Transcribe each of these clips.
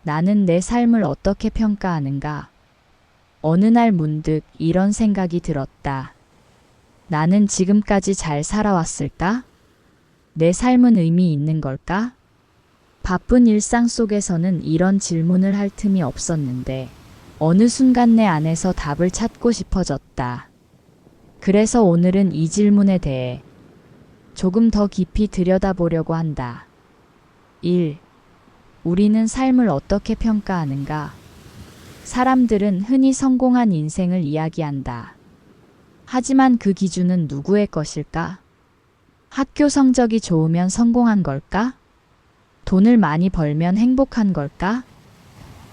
나는 내 삶을 어떻게 평가하는가? 어느 날 문득 이런 생각이 들었다. 나는 지금까지 잘 살아왔을까? 내 삶은 의미 있는 걸까? 바쁜 일상 속에서는 이런 질문을 할 틈이 없었는데 어느 순간 내 안에서 답을 찾고 싶어졌다. 그래서 오늘은 이 질문에 대해 조금 더 깊이 들여다보려고 한다. 1. 우리는 삶을 어떻게 평가하는가? 사람들은 흔히 성공한 인생을 이야기한다. 하지만 그 기준은 누구의 것일까? 학교 성적이 좋으면 성공한 걸까? 돈을 많이 벌면 행복한 걸까?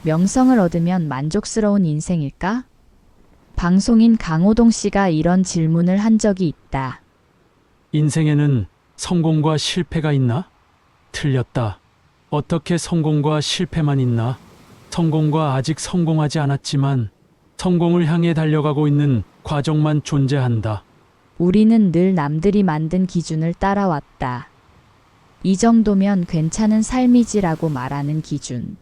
명성을 얻으면 만족스러운 인생일까? 방송인 강호동 씨가 이런 질문을 한 적이 있다. 인생에는 성공과 실패가 있나? 틀렸다. 어떻게 성공과 실패만 있나? 성공과 아직 성공하지 않았지만 성공을 향해 달려가고 있는 과정만 존재한다. 우리는 늘 남들이 만든 기준을 따라왔다. 이 정도면 괜찮은 삶이지라고 말하는 기준.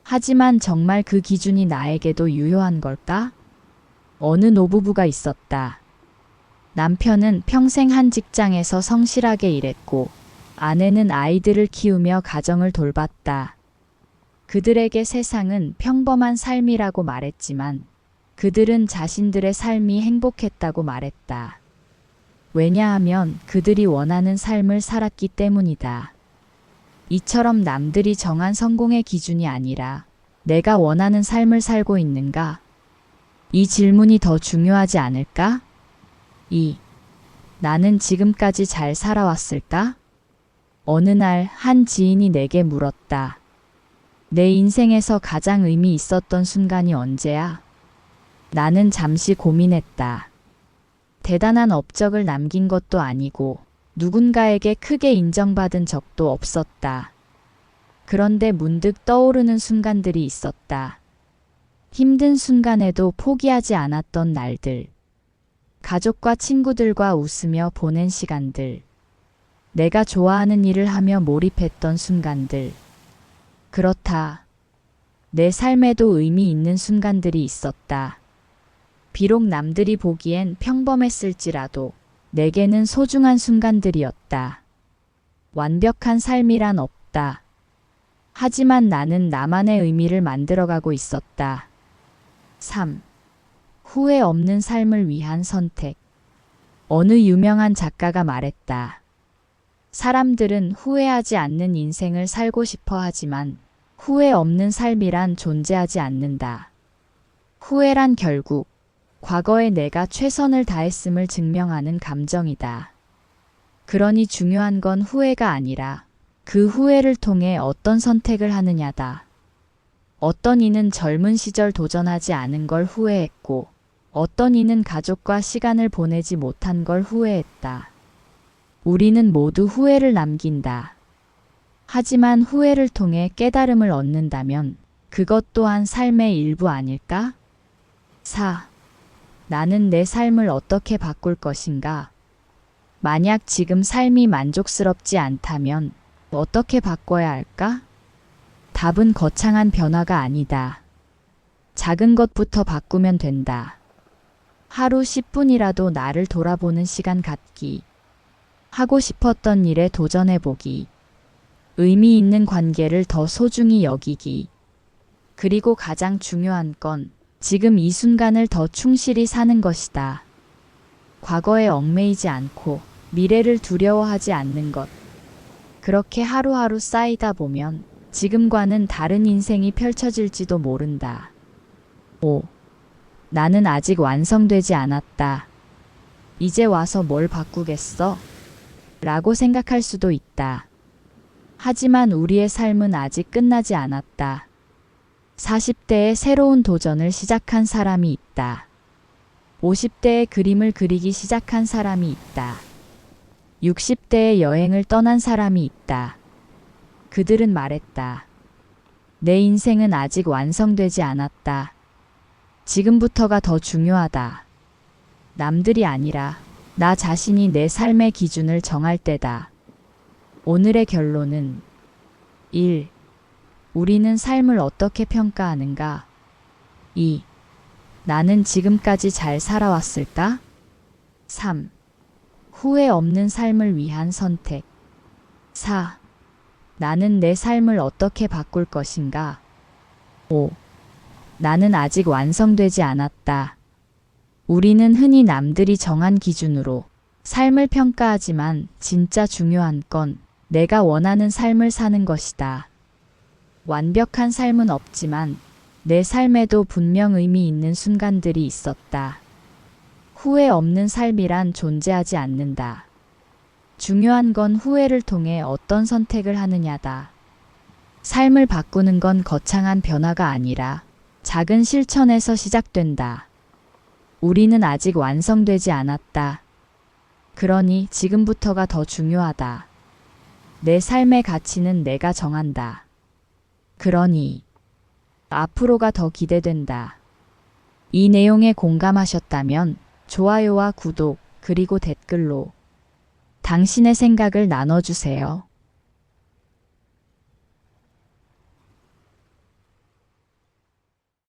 하지만 정말 그 기준이 나에게도 유효한 걸까? 어느 노부부가 있었다. 남편은 평생 한 직장에서 성실하게 일했고 아내는 아이들을 키우며 가정을 돌봤다. 그들에게 세상은 평범한 삶이라고 말했지만 그들은 자신들의 삶이 행복했다고 말했다. 왜냐하면 그들이 원하는 삶을 살았기 때문이다. 이처럼 남들이 정한 성공의 기준이 아니라 내가 원하는 삶을 살고 있는가? 이 질문이 더 중요하지 않을까? 2. 나는 지금까지 잘 살아왔을까? 어느 날 한 지인이 내게 물었다. 내 인생에서 가장 의미 있었던 순간이 언제야? 나는 잠시 고민했다. 대단한 업적을 남긴 것도 아니고 누군가에게 크게 인정받은 적도 없었다. 그런데 문득 떠오르는 순간들이 있었다. 힘든 순간에도 포기하지 않았던 날들. 가족과 친구들과 웃으며 보낸 시간들. 내가 좋아하는 일을 하며 몰입했던 순간들. 그렇다. 내 삶에도 의미 있는 순간들이 있었다. 비록 남들이 보기엔 평범했을지라도 내게는 소중한 순간들이었다. 완벽한 삶이란 없다. 하지만 나는 나만의 의미를 만들어가고 있었다. 3. 후회 없는 삶을 위한 선택. 어느 유명한 작가가 말했다. 사람들은 후회하지 않는 인생을 살고 싶어 하지만 후회 없는 삶이란 존재하지 않는다. 후회란 결국 과거에 내가 최선을 다했음을 증명하는 감정이다. 그러니 중요한 건 후회가 아니라 그 후회를 통해 어떤 선택을 하느냐다. 어떤 이는 젊은 시절 도전하지 않은 걸 후회했고, 어떤 이는 가족과 시간을 보내지 못한 걸 후회했다. 우리는 모두 후회를 남긴다. 하지만 후회를 통해 깨달음을 얻는다면 그것 또한 삶의 일부 아닐까? 4. 나는 내 삶을 어떻게 바꿀 것인가? 만약 지금 삶이 만족스럽지 않다면 어떻게 바꿔야 할까? 답은 거창한 변화가 아니다. 작은 것부터 바꾸면 된다. 하루 10분이라도 나를 돌아보는 시간 갖기. 하고 싶었던 일에 도전해보기. 의미 있는 관계를 더 소중히 여기기. 그리고 가장 중요한 건 지금 이 순간을 더 충실히 사는 것이다. 과거에 얽매이지 않고 미래를 두려워하지 않는 것. 그렇게 하루하루 쌓이다 보면 지금과는 다른 인생이 펼쳐질지도 모른다. 5. 나는 아직 완성되지 않았다. 이제 와서 뭘 바꾸겠어? 라고 생각할 수도 있다. 하지만 우리의 삶은 아직 끝나지 않았다. 40대에 새로운 도전을 시작한 사람이 있다. 50대에 그림을 그리기 시작한 사람이 있다. 60대에 여행을 떠난 사람이 있다. 그들은 말했다. 내 인생은 아직 완성되지 않았다. 지금부터가 더 중요하다. 남들이 아니라 나 자신이 내 삶의 기준을 정할 때다. 오늘의 결론은 1. 우리는 삶을 어떻게 평가하는가? 2. 나는 지금까지 잘 살아왔을까? 3. 후회 없는 삶을 위한 선택. 4. 나는 내 삶을 어떻게 바꿀 것인가? 5. 나는 아직 완성되지 않았다. 우리는 흔히 남들이 정한 기준으로 삶을 평가하지만 진짜 중요한 건 내가 원하는 삶을 사는 것이다. 완벽한 삶은 없지만 내 삶에도 분명 의미 있는 순간들이 있었다. 후회 없는 삶이란 존재하지 않는다. 중요한 건 후회를 통해 어떤 선택을 하느냐다. 삶을 바꾸는 건 거창한 변화가 아니라 작은 실천에서 시작된다. 우리는 아직 완성되지 않았다. 그러니 지금부터가 더 중요하다. 내 삶의 가치는 내가 정한다. 그러니 앞으로가 더 기대된다. 이 내용에 공감하셨다면 좋아요와 구독 그리고 댓글로 당신의 생각을 나눠주세요.